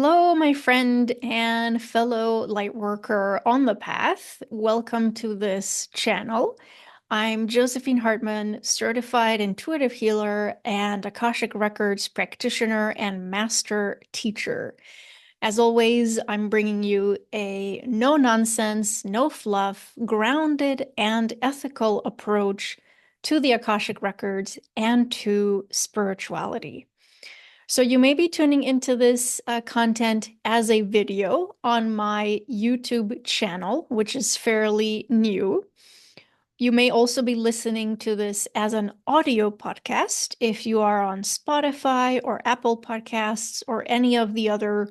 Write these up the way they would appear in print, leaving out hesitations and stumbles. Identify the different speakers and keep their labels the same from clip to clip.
Speaker 1: Hello, my friend and fellow lightworker on the path. Welcome to this channel. I'm Josephine Hartman, certified intuitive healer and Akashic Records practitioner and master teacher. As always, I'm bringing you a no nonsense, no fluff, grounded and ethical approach to the Akashic Records and to spirituality. So you may be tuning into this content as a video on my YouTube channel, which is fairly new. You may also be listening to this as an audio podcast if you are on Spotify or Apple Podcasts or any of the other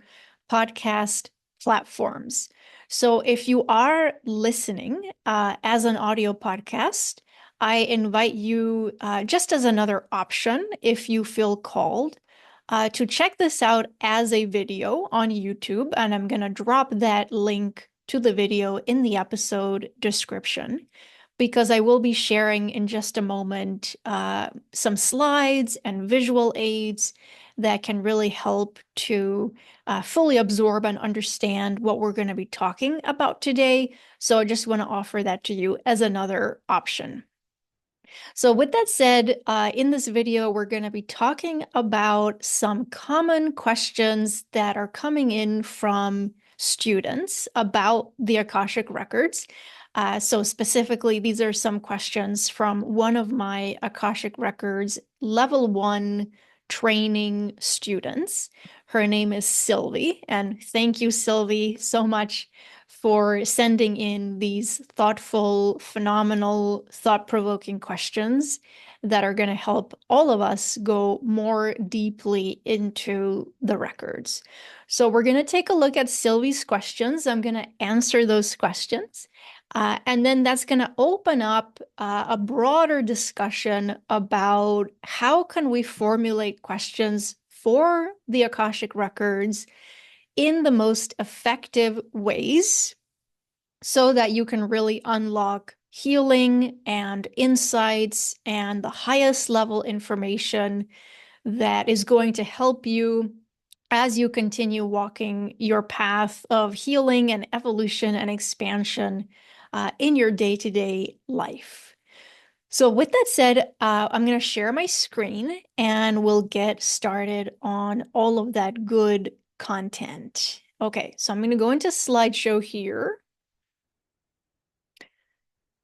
Speaker 1: podcast platforms. So if you are listening as an audio podcast, I invite you, just as another option, if you feel called, to check this out as a video on YouTube. And I'm going to drop that link to the video in the episode description, because I will be sharing in just a moment some slides and visual aids that can really help to fully absorb and understand what we're going to be talking about today. So I just want to offer that to you as another option. So with that said, in this video, we're going to be talking about some common questions that are coming in from students about the Akashic Records. So specifically, these are some questions from one of my Akashic Records Level 1 training students. Her name is Sylvie, and thank you, Sylvie, so much for sending in these thoughtful, phenomenal, thought-provoking questions that are going to help all of us go more deeply into the records. So we're going to take a look at Sylvie's questions. I'm going to answer those questions. And then that's going to open up a broader discussion about how can we formulate questions for the Akashic Records in the most effective ways so that you can really unlock healing and insights and the highest level information that is going to help you as you continue walking your path of healing and evolution and expansion in your day-to-day life. So with that said, I'm going to share my screen and we'll get started on all of that good content. Okay, so I'm going to go into slideshow here.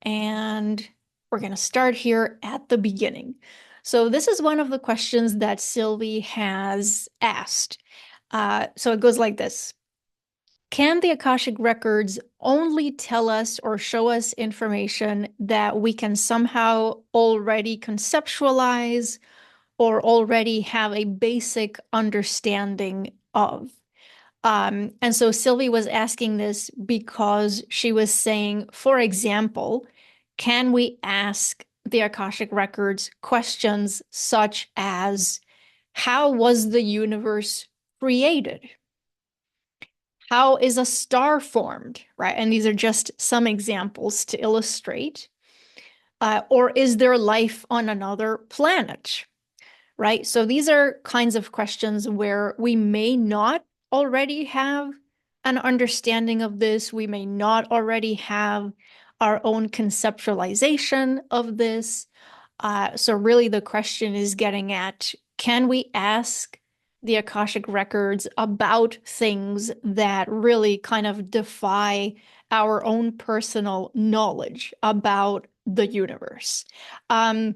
Speaker 1: And we're going to start here at the beginning. So this is one of the questions that Sylvie has asked. So it goes like this. Can the Akashic Records only tell us or show us information that we can somehow already conceptualize or already have a basic understanding of? And so Sylvie was asking this because she was saying, for example, can we ask the Akashic Records questions such as, how was the universe created? How is a star formed, right? And these are just some examples to illustrate. Or is there life on another planet, right? So these are kinds of questions where we may not already have an understanding of this. We may not already have our own conceptualization of this. So really the question is getting at, can we ask the Akashic Records about things that really kind of defy our own personal knowledge about the universe? And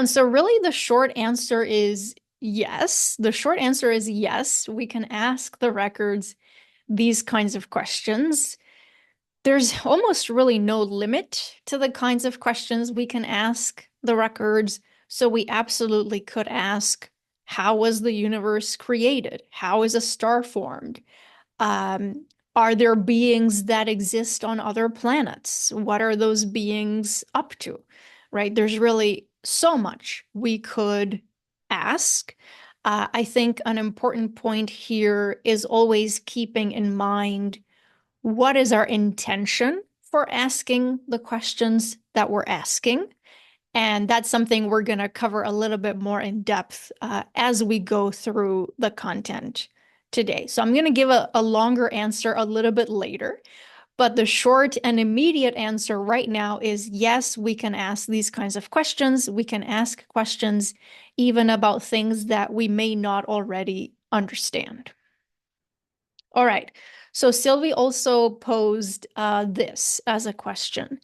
Speaker 1: so really the short answer is yes. The short answer is yes, we can ask the records these kinds of questions. There's almost really no limit to the kinds of questions we can ask the records. So we absolutely could ask, how was the universe created? How is a star formed? Are there beings that exist on other planets? What are those beings up to? Right? There's really so much we could ask. I think an important point here is always keeping in mind, what is our intention for asking the questions that we're asking? And that's something we're going to cover a little bit more in depth as we go through the content today? So I'm going to give a longer answer a little bit later. But the short and immediate answer right now is yes, we can ask these kinds of questions. We can ask questions even about things that we may not already understand. All right. So Sylvie also posed this as a question.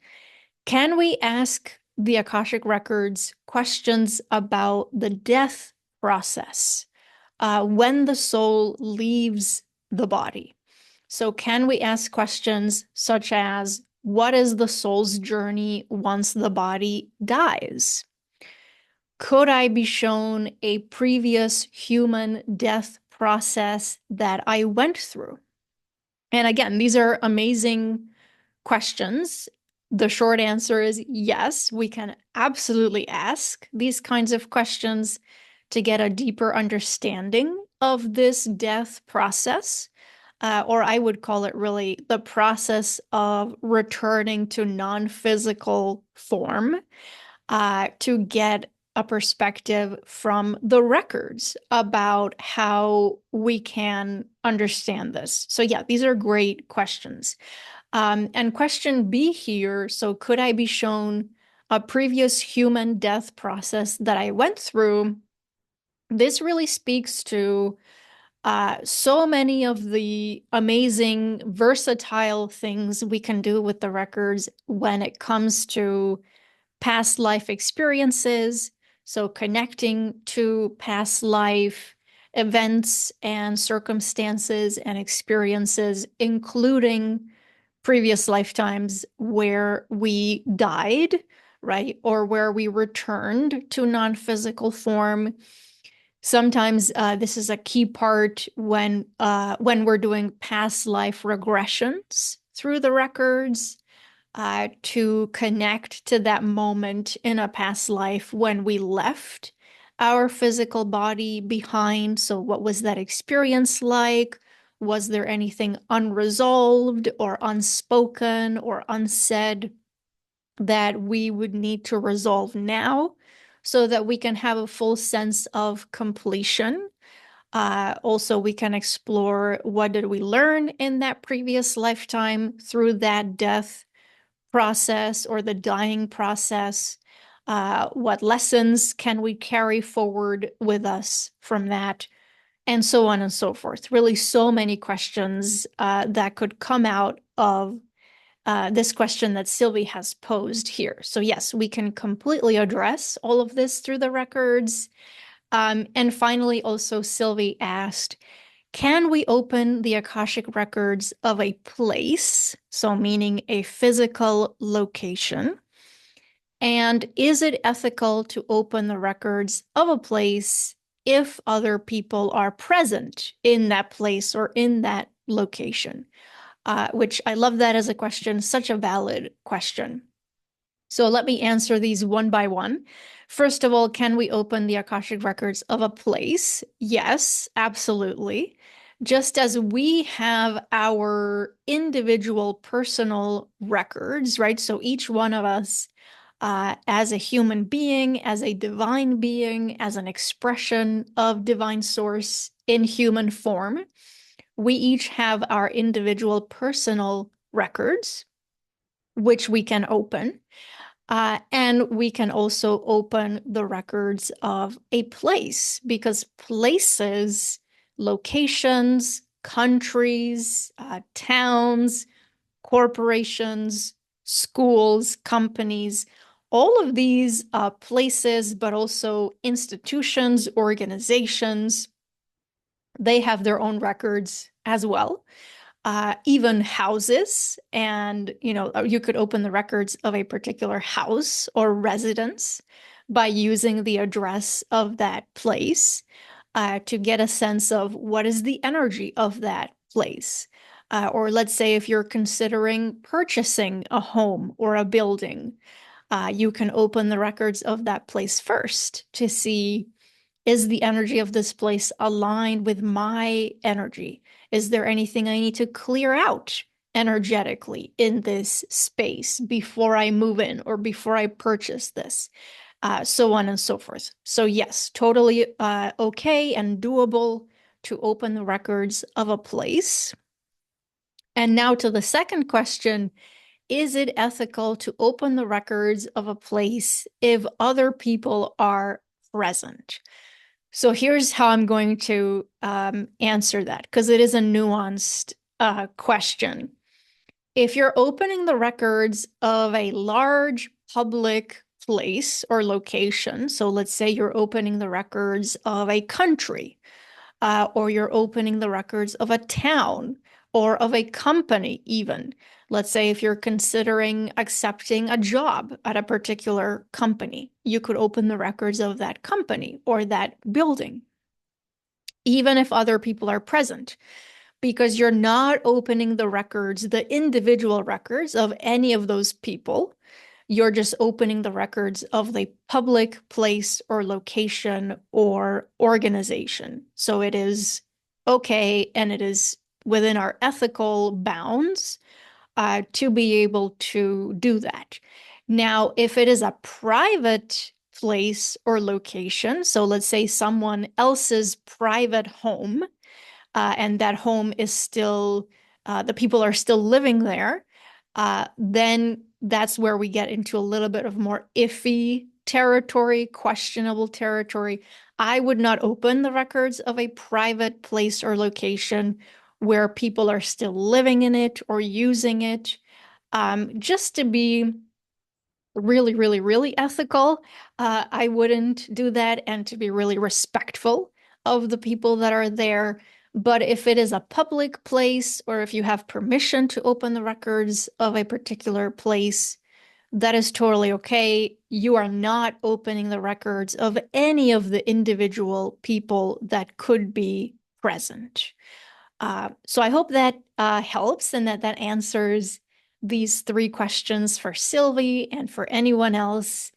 Speaker 1: Can we ask the Akashic Records questions about the death process when the soul leaves the body? So, can we ask questions such as, what is the soul's journey once the body dies? Could I be shown a previous human death process that I went through? And again, these are amazing questions. The short answer is yes, we can absolutely ask these kinds of questions to get a deeper understanding of this death process. Or I would call it really the process of returning to non-physical form, to get a perspective from the records about how we can understand this. So yeah, these are great questions. And question B here, so could I be shown a previous human death process that I went through? This really speaks to so many of the amazing, versatile things we can do with the records when it comes to past life experiences. So, connecting to past life events and circumstances and experiences, including previous lifetimes where we died, right? Or where we returned to non-physical form. Sometimes this is a key part when we're doing past life regressions through the records, to connect to that moment in a past life when we left our physical body behind. So, what was that experience like? Was there anything unresolved or unspoken or unsaid that we would need to resolve now so that we can have a full sense of completion? Also, we can explore what did we learn in that previous lifetime through that death process or the dying process. What lessons can we carry forward with us from that? And so on and so forth. Really, so many questions that could come out of this question that Sylvie has posed here. So, yes, we can completely address all of this through the records. And finally, also, Sylvie asked, can we open the Akashic records of a place, so meaning a physical location? And is it ethical to open the records of a place if other people are present in that place or in that location? Which I love that as a question, such a valid question. So let me answer these one by one. First of all, can we open the Akashic records of a place? Yes, absolutely. Just as we have our individual personal records, right? So each one of us, as a human being, as a divine being, as an expression of divine source in human form, we each have our individual personal records, which we can open. And we can also open the records of a place because places, locations, countries, towns, corporations, schools, companies, all of these places, but also institutions, organizations, they have their own records as well. Even houses, and you could open the records of a particular house or residence by using the address of that place, to get a sense of what is the energy of that place. Or let's say if you're considering purchasing a home or a building, you can open the records of that place first to see, is the energy of this place aligned with my energy? Is there anything I need to clear out energetically in this space before I move in or before I purchase this? So on and so forth. So yes, totally okay and doable to open the records of a place? And now to the second question, is it ethical to open the records of a place if other people are present? So here's how I'm going to answer that, because it is a nuanced question. If you're opening the records of a large public place or location, so let's say you're opening the records of a country, or you're opening the records of a town or of a company, even. Let's say if you're considering accepting a job at a particular company, you could open the records of that company or that building, even if other people are present, because you're not opening the records, the individual records of any of those people. You're just opening the records of the public place or location or organization. So it is okay, and it is within our ethical bounds to be able to do that. Now, if it is a private place or location, so let's say someone else's private home, and that home is still, the people are still living there, then that's where we get into a little bit of more iffy territory, questionable territory. I would not open the records of a private place or location where people are still living in it or using it, just to be really, really, really ethical. I wouldn't do that, and to be really respectful of the people that are there. But if it is a public place, or if you have permission to open the records of a particular place, that is totally okay. You are not opening the records of any of the individual people that could be present. So I hope that helps, and that answers these three questions for Sylvie and for anyone else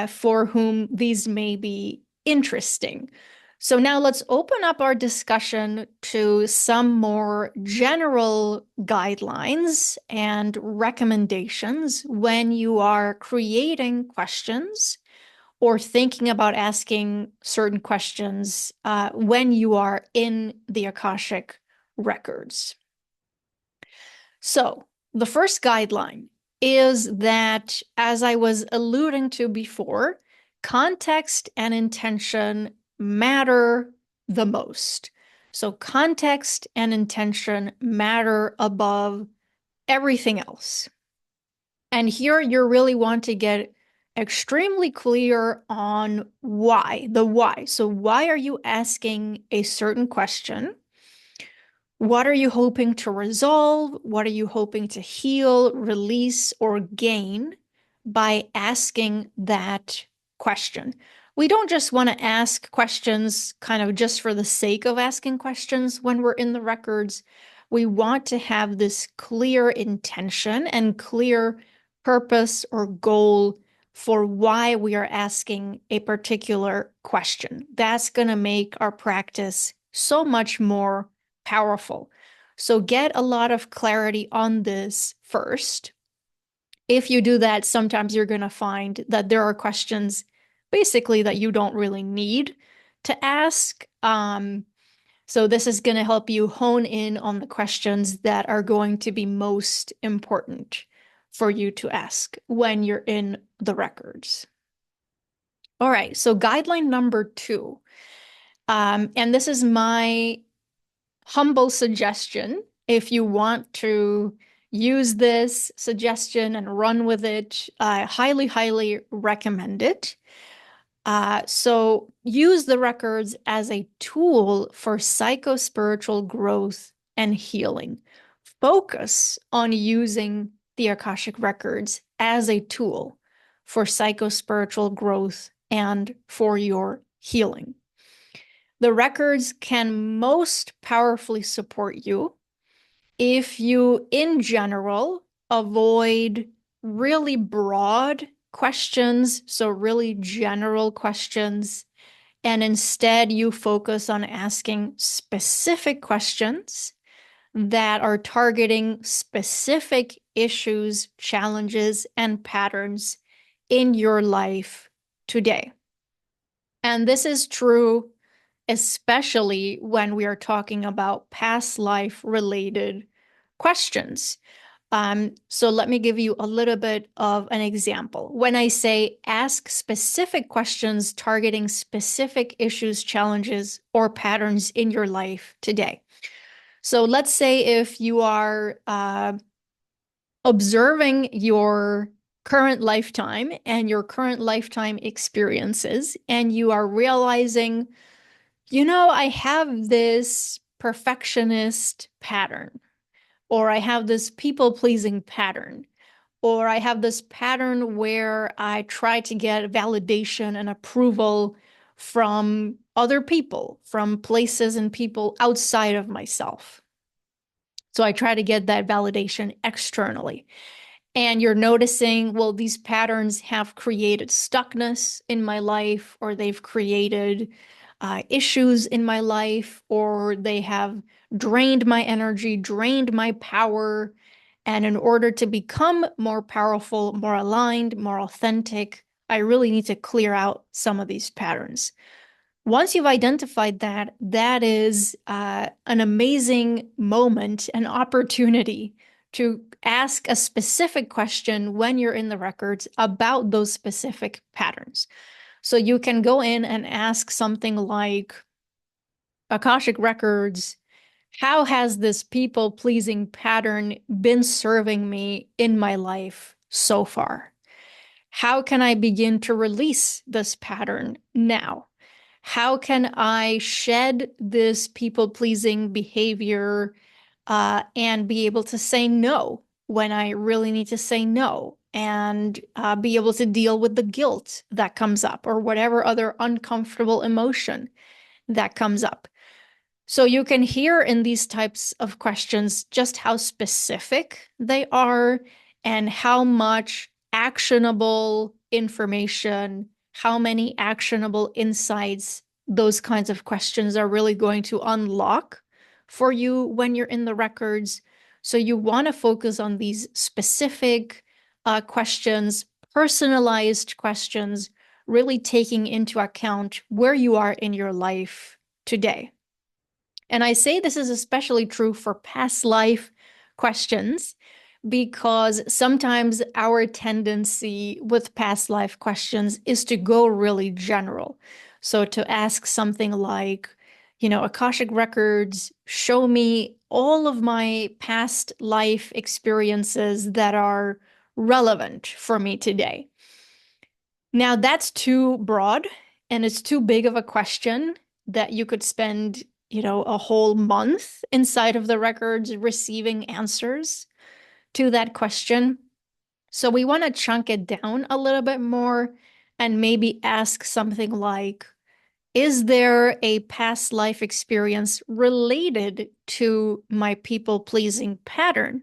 Speaker 1: for whom these may be interesting. So now let's open up our discussion to some more general guidelines and recommendations when you are creating questions or thinking about asking certain questions when you are in the Akashic Records. So, the first guideline is that, as I was alluding to before, context and intention matter the most. So, context and intention matter above everything else. And here you really want to get extremely clear on why, the why. So, why are you asking a certain question? What are you hoping to resolve? What are you hoping to heal, release, or gain by asking that question? We don't just want to ask questions kind of just for the sake of asking questions when we're in the records. We want to have this clear intention and clear purpose or goal for why we are asking a particular question. That's going to make our practice so much more powerful. So get a lot of clarity on this first. If you do that, sometimes you're going to find that there are questions basically that you don't really need to ask. So this is going to help you hone in on the questions that are going to be most important for you to ask when you're in the records. All right, so guideline number 2. And this is my humble suggestion. If you want to use this suggestion and run with it, I highly, highly recommend it. So use the records as a tool for psycho-spiritual growth and healing. Focus on using the Akashic Records as a tool for psycho-spiritual growth and for your healing. The records can most powerfully support you if you, in general, avoid really broad questions, so really general questions, and instead you focus on asking specific questions that are targeting specific issues, challenges, and patterns in your life today. And this is true especially when we are talking about past life related questions. So let me give you a little bit of an example. When I say ask specific questions targeting specific issues, challenges, or patterns in your life today. So let's say if you are observing your current lifetime and your current lifetime experiences, and you are realizing, I have this perfectionist pattern, or I have this people-pleasing pattern, or I have this pattern where I try to get validation and approval from other people, from places and people outside of myself. So I try to get that validation externally. And you're noticing, well, these patterns have created stuckness in my life, or they've created issues in my life, or they have drained my energy, drained my power. And in order to become more powerful, more aligned, more authentic, I really need to clear out some of these patterns. Once you've identified that, that is an amazing moment, an opportunity to ask a specific question when you're in the records about those specific patterns. So you can go in and ask something like, Akashic Records, how has this people-pleasing pattern been serving me in my life so far? How can I begin to release this pattern now? How can I shed this people-pleasing behavior and be able to say no when I really need to say no, and be able to deal with the guilt that comes up or whatever other uncomfortable emotion that comes up? So you can hear in these types of questions just how specific they are and how much actionable information, how many actionable insights those kinds of questions are really going to unlock for you when you're in the records. So you want to focus on these specific questions, personalized questions, really taking into account where you are in your life today. And I say this is especially true for past life questions because sometimes our tendency with past life questions is to go really general. So to ask something like, Akashic Records, show me all of my past life experiences that are relevant for me today. Now, that's too broad and it's too big of a question that you could spend, a whole month inside of the records receiving answers to that question. So we want to chunk it down a little bit more and maybe ask something like, is there a past life experience related to my people-pleasing pattern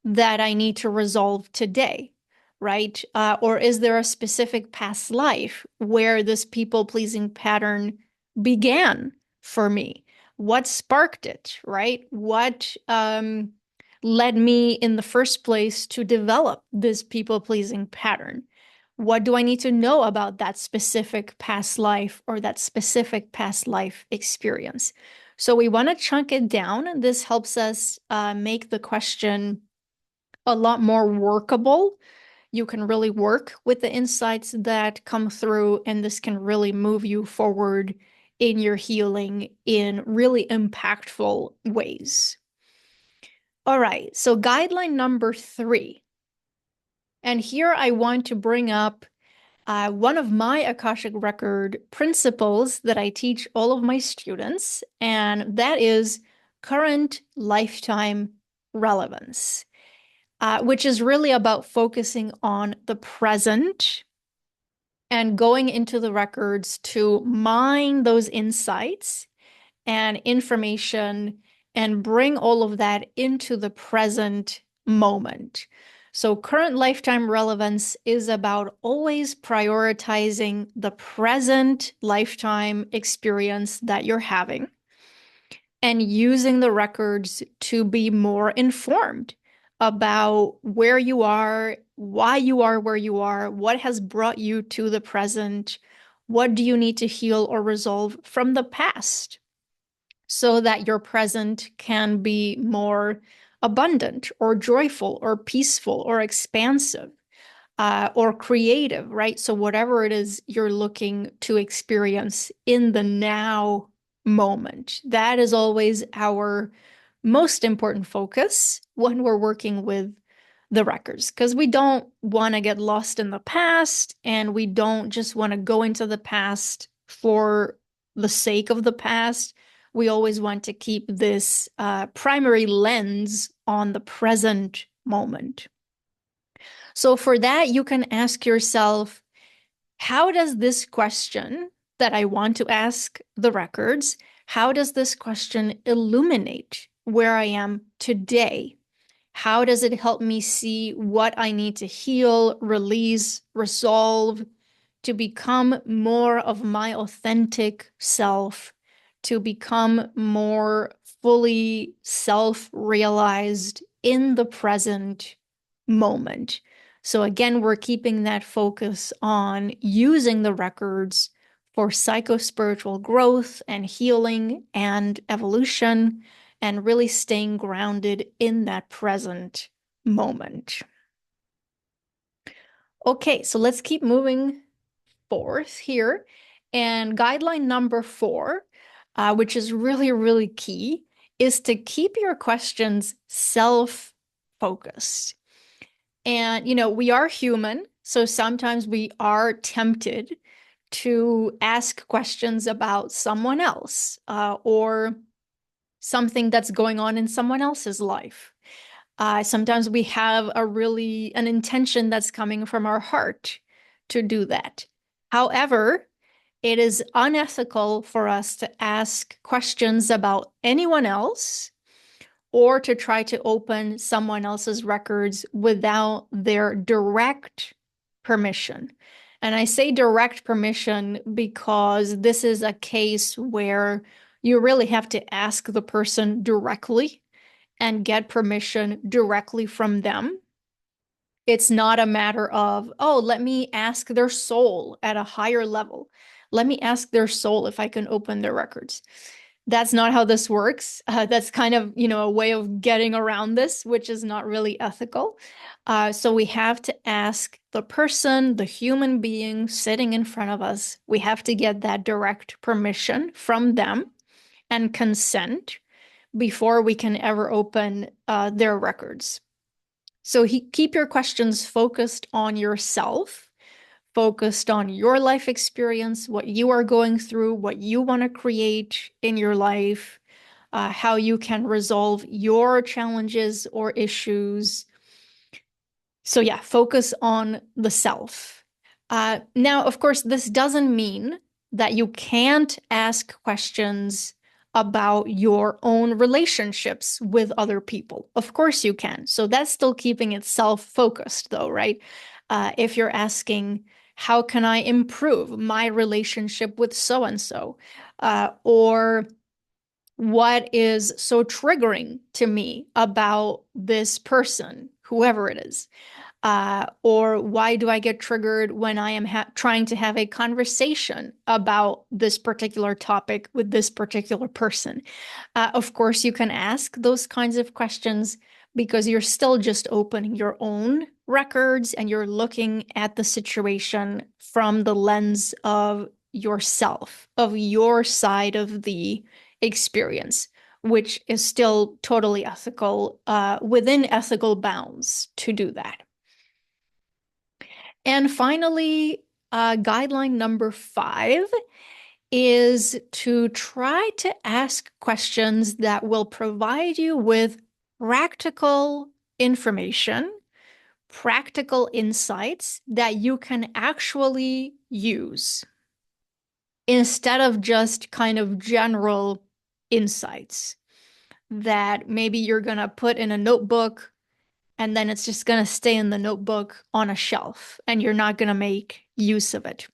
Speaker 1: that I need to resolve today, right? Or is there a specific past life where this people-pleasing pattern began for me? What sparked it, right? What led me in the first place to develop this people-pleasing pattern? What do I need to know about that specific past life or that specific past life experience? So we want to chunk it down. This helps us make the question a lot more workable. You can really work with the insights that come through, and this can really move you forward in your healing in really impactful ways. All right, so guideline number 3. And here I want to bring up one of my Akashic Record principles that I teach all of my students, and that is current lifetime relevance. Which is really about focusing on the present and going into the records to mine those insights and information and bring all of that into the present moment. So, current lifetime relevance is about always prioritizing the present lifetime experience that you're having and using the records to be more informed about where you are, why you are where you are, what has brought you to the present, What do you need to heal or resolve from the past so that your present can be more abundant or joyful or peaceful or expansive? Or creative, right? So, whatever it is you're looking to experience in the now moment, that is always our most important focus when we're working with the records, because we don't want to get lost in the past and we don't just want to go into the past for the sake of the past. We always want to keep this primary lens on the present moment. So for that, you can ask yourself, how does this question that I want to ask the records, how does this question illuminate where I am today? How does it help me see what I need to heal, release, resolve to become more of my authentic self, to become more fully self-realized in the present moment? So again, we're keeping that focus on using the records for psychospiritual growth and healing and evolution, and really staying grounded in that present moment. Okay, so let's keep moving forth here. And guideline number 4, which is really, really key, is to keep your questions self-focused. And, we are human, so sometimes we are tempted to ask questions about someone else or something that's going on in someone else's life. Sometimes we have an intention that's coming from our heart to do that. However, it is unethical for us to ask questions about anyone else or to try to open someone else's records without their direct permission. And I say direct permission because this is a case where you really have to ask the person directly and get permission directly from them. It's not a matter of, oh, let me ask their soul at a higher level. Let me ask their soul if I can open their records. That's not how this works. That's kind of, a way of getting around this, which is not really ethical. So we have to ask the person, the human being sitting in front of us, we have to get that direct permission from them and consent before we can ever open their records. So keep your questions focused on yourself, focused on your life experience, what you are going through, what you want to create in your life, how you can resolve your challenges or issues. So yeah, focus on the self. Now, of course, this doesn't mean that you can't ask questions about your own relationships with other people. Of course you can. So that's still keeping it self-focused though, right? If you're asking, how can I improve my relationship with so-and-so? Or what is so triggering to me about this person, whoever it is? Or why do I get triggered when I am trying to have a conversation about this particular topic with this particular person? Of course, you can ask those kinds of questions because you're still just opening your own records and you're looking at the situation from the lens of yourself, of your side of the experience, which is still totally ethical, within ethical bounds to do that. And finally, guideline number 5 is to try to ask questions that will provide you with practical information, practical insights that you can actually use instead of just kind of general insights that maybe you're going to put in a notebook and then it's just going to stay in the notebook on a shelf and you're not going to make use of it.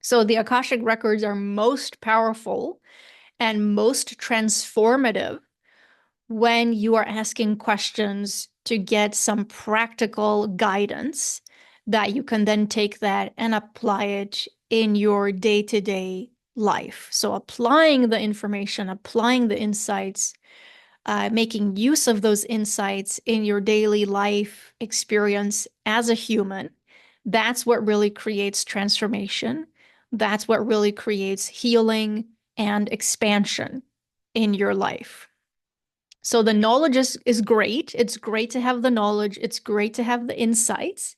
Speaker 1: So the Akashic Records are most powerful and most transformative when you are asking questions to get some practical guidance that you can then take that and apply it in your day-to-day life. So applying the information, applying the insights, making use of those insights in your daily life experience as a human, that's what really creates transformation. That's what really creates healing and expansion in your life. So the knowledge is great. It's great to have the knowledge. It's great to have the insights.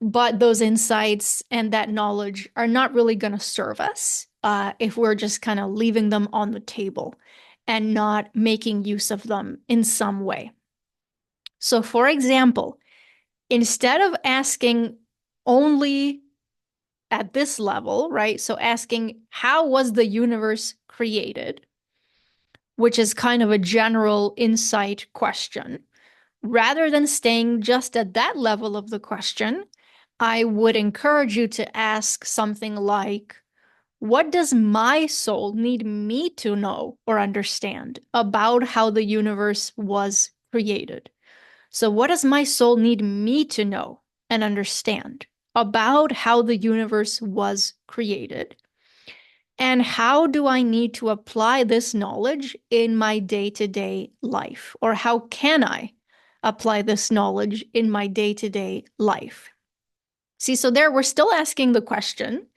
Speaker 1: But those insights and that knowledge are not really going to serve us if we're just kind of leaving them on the table and not making use of them in some way. So, for example, instead of asking only at this level, right? So, asking, how was the universe created? Which is kind of a general insight question. Rather than staying just at that level of the question, I would encourage you to ask something like, what does my soul need me to know or understand about how the universe was created? So, what does my soul need me to know and understand about how the universe was created? And how do I need to apply this knowledge in my day-to-day life? Or how can I apply this knowledge in my day-to-day life? See, so there we're still asking the question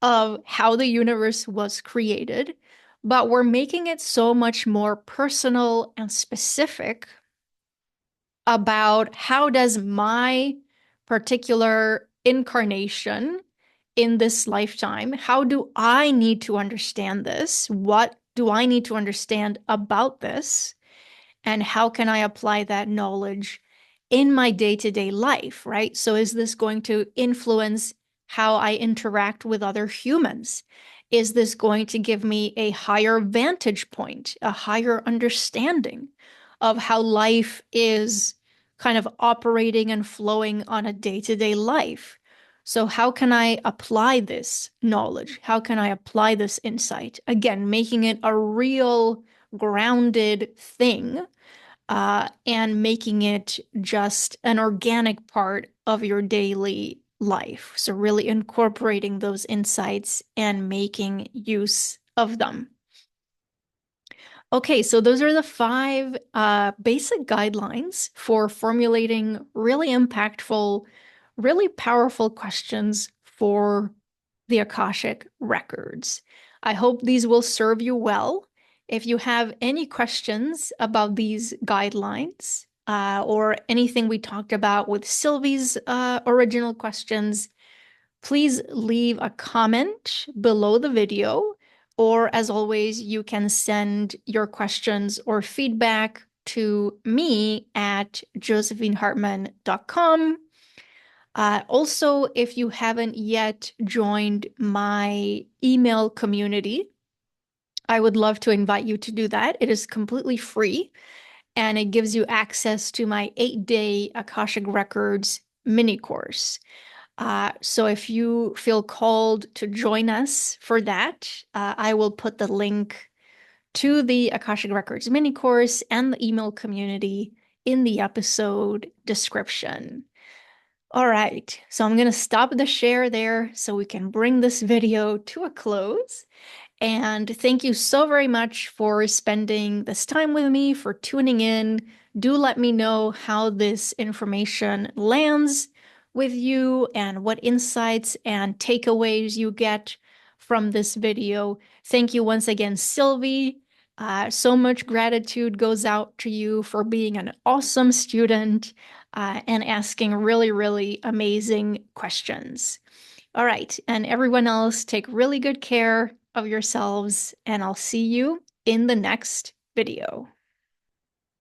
Speaker 1: of how the universe was created, but we're making it so much more personal and specific about how does my particular incarnation in this lifetime, how do I need to understand this? What do I need to understand about this? And how can I apply that knowledge in my day-to-day life, right? So is this going to influence how I interact with other humans? Is this going to give me a higher vantage point, a higher understanding of how life is kind of operating and flowing on a day-to-day life? So how can I apply this knowledge? How can I apply this insight? Again, making it a real grounded thing and making it just an organic part of your daily life. So, really incorporating those insights and making use of them. Okay, so those are the five basic guidelines for formulating really impactful, really powerful questions for the Akashic Records. I hope these will serve you well. If you have any questions about these guidelines or anything we talked about with Sylvie's original questions, please leave a comment below the video. Or as always, you can send your questions or feedback to me at josephinehartman.com. Also, if you haven't yet joined my email community, I would love to invite you to do that. It is completely free and it gives you access to my 8-day Akashic Records mini course. So if you feel called to join us for that, I will put the link to the Akashic Records mini course and the email community in the episode description. All right, so I'm going to stop the share there so we can bring this video to a close. And thank you so very much for spending this time with me, for tuning in. Do let me know how this information lands with you and what insights and takeaways you get from this video. Thank you once again, Sylvie. So much gratitude goes out to you for being an awesome student and asking really, really amazing questions. All right, and everyone else, take really good care of yourselves, and I'll see you in the next video.